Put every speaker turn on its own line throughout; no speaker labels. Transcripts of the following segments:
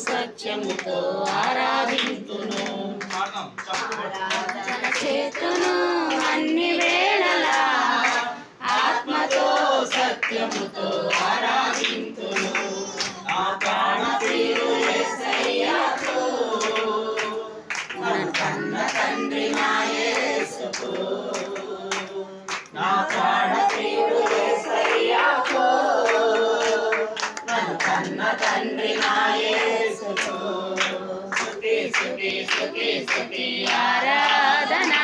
సత్యముతో ఆరాధింతును. ఆరాధన చేతును అన్ని వేళలా ఆత్మతో సత్యముతో ఆరాధింతును. నా ప్రాణ ప్రియుడు యేసయ్యకు నన్ను కన్న తండ్రి నా యేసుకు. నా ప్రాణ ప్రియుడు యేసయ్యకు నన్ను కన్న తండ్రి నా యేసుకు. స్తుతి స్తుతి స్తుతి స్తుతి ఆరాధన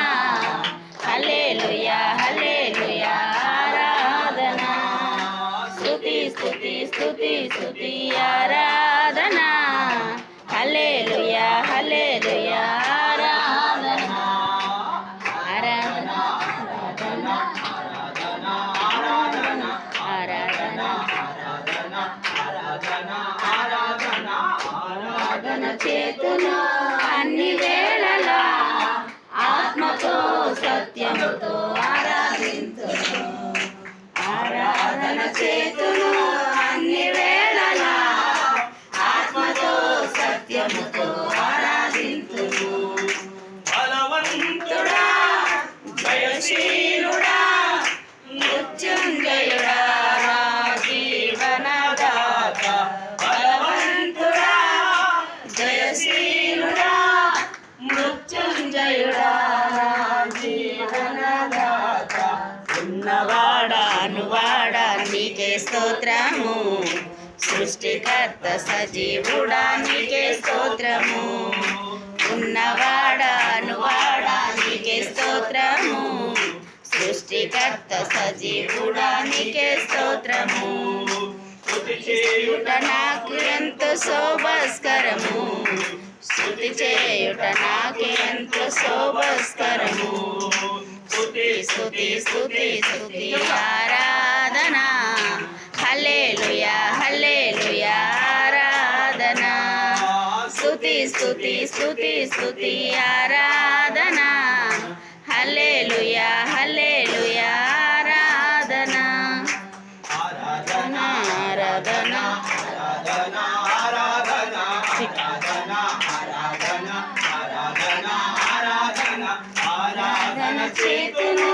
హల్లెలూయా హల్లెలూయా ఆరాధన. స్తుతి స్తుతి స్తుతి స్తుతి ఆరాధన హల్లెలూయా హల్లెలూయా ఆరాధన. ఆరాధన ఆరాధన ఆరాధన ఆరాధన ఆరాధన చేతును అన్ని వేళలా ఆత్మతో సత్యముతో ఆరాధింతును. ఆరాధన చేతును అన్ని వేళలా ఆత్మతో సత్యముతో ఆరాధింతును. బలవంతుడా జయశీలుడా మృత్యుంజయుడా నా జీవనదాత. బలవంతుడా జయశీలుడా మృత్యుంజయుడా నా జీవనదాత. ఉన్నవాడా అనువాడా నీకే స్తోత్రము. సృష్టికర్త సజీవుడా నీకే స్తోత్రము. ఉన్నవాడా అనువాడా నీకే స్తోత్రము. సృష్టికర్త సజీవుడా నీకే స్తోత్రము. స్తుతి చేయుట నాకు ఎంతో శోభస్కరము. స్తుతి చేయుట నాకు ఎంతో శోభస్కరము. స్తుతి స్తుతి స్తుతి స్తుతి ఆరాధన హల్లెలూయా హల్లెలూయా ఆరాధన. స్తుతి స్తుతి స్తుతి స్తుతి ఆరాధన హల్లెలూయా హల్లెలూయా ఆరాధన. ఆరాధన ఆరాధన ఆరాధన ఆరాధన ఆరాధన ఆరాధన ఆరాధన ఆరాధన చేతును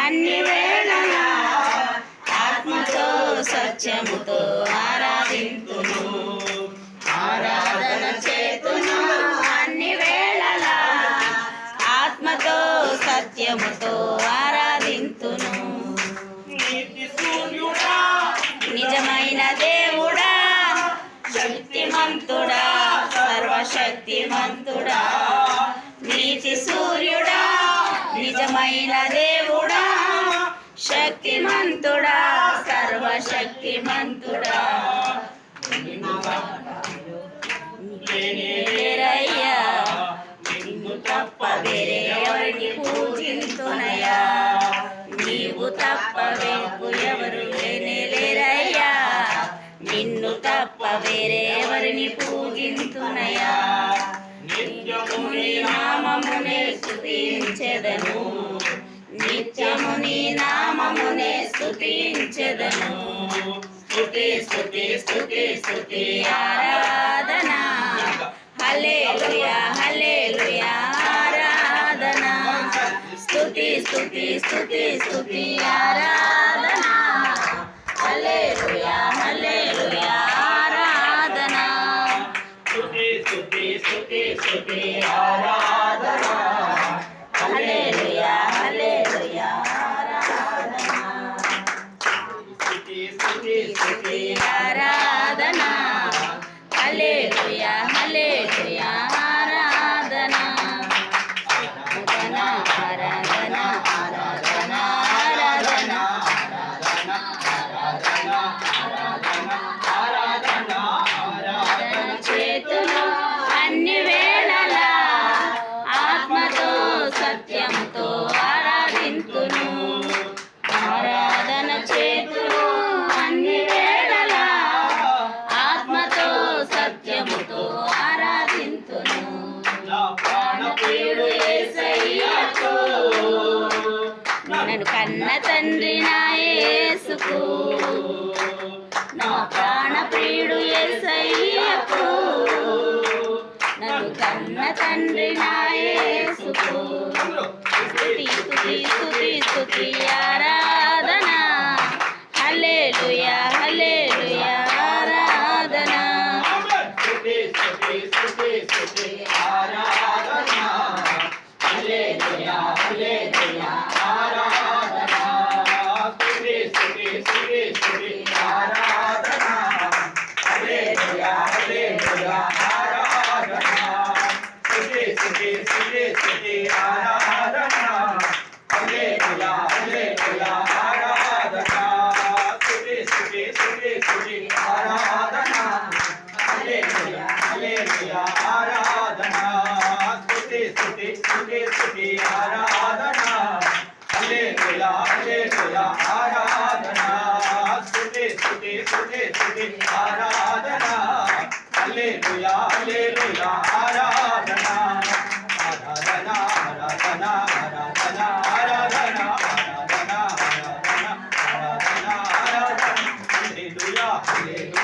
అన్ని వేళలా ఆత్మతో సత్యముతో ఆరాధింతును. ఆరాధన చేతును అన్ని వేళలా ఆత్మతో సత్యముతో ఆరాధింతును. నిజమైన దేవుడా శక్తిమంతుడా సర్వశక్తిమంతుడా. నీతి సూర్యుడా నిజమైన దేవుడా శక్తిమంతుడా సర్వశక్తిమంతుడా. లేరయ్యా నిన్ను తప్ప వేరే ఎవరిని పూజింతునయ్యా. నీవు తప్ప వేకు ఎవరు లేరయ్యా. నిన్ను తప్ప వేరే ఎవరిని పూజింతునయ్యా. నిత్యము నీ నామమునే స్తుతించెదను. నిత్యము నీ నామమునే స్తుతించెదను. స్తుతి స్తుతి స్తుతి స్తుతి ఆరాధన హల్లెలూయా హల్లెలూయా ఆరాధన. స్తుతి స్తుతి స్తుతి స్తుతి ఆరాధన హల్లెలూయా హల్లెలూయా ఆరాధన. స్తుతి స్తుతి స్తుతి స్తుతి ఆరాధన హల్లెలూయా హల్లెలూయా ఆరాధన. స్తుతి స్తుతి స్తుతి ఆరాధన హల్లెలూయా హల్లెలూయా ఆరాధన. ఆరాధన ఆరాధన ఆరాధన ఆరాధన ఆరాధన ఆరాధన ఆరాధన చేతును అన్ని వేళలా ఆత్మతో సత్యంతో ఆరాధింతును. ఆరాధన చేతును అన్ని వేళలా ఆత్మతో సత్యముతో ఆరాధింతును. ప్రాణప్రియుడు యేసయ్యకు నన్ను కన్న తండ్రి నా యేసుకు. నా ప్రాణప్రియుడు యేసయ్యకు కన్న తండ్రి నా యేసుకు స్తుతి స్తుతి స్తుతి స్తుతి ఆరాధన హల్లెలూయా హల్లెలూయా ఆరాధన
స్తుతి స్తుతి స్తుతి స్తుతి ఆరాధన హల్లెలూయా హల్లెలూయా ఆరాధన స్తుతి స్తుతి స్తుతి స్తుతి ఆరాధన హల్లెలూయా హల్లెలూయా ఆరాధన స్తుతి స్తుతి స్తుతి స్తుతి ఆరాధన హల్లెలూయా హల్లెలూయా ఆరాధన స్తుతి స్తుతి స్తుతి స్తుతి ఆరాధన హల్లెలూయా హల్లెలూయా ఆరాధన స్తుతి స్తుతి స్తుతి స్తుతి ఆరాధన హల్లెలూయా హల్లెలూయా ఆరాధన స్తుతి స్తుతి స్తుతి స్తుతి ఆరాధన హల్లెలూయా హల్లెలూయా ఆరాధన ఆరాధన ఆరాధన ఆరాధన ఆరాధన ఆరాధన ఆరాధన ఆరాధన ఆరాధన హల్లెలూయా హల్లెలూయా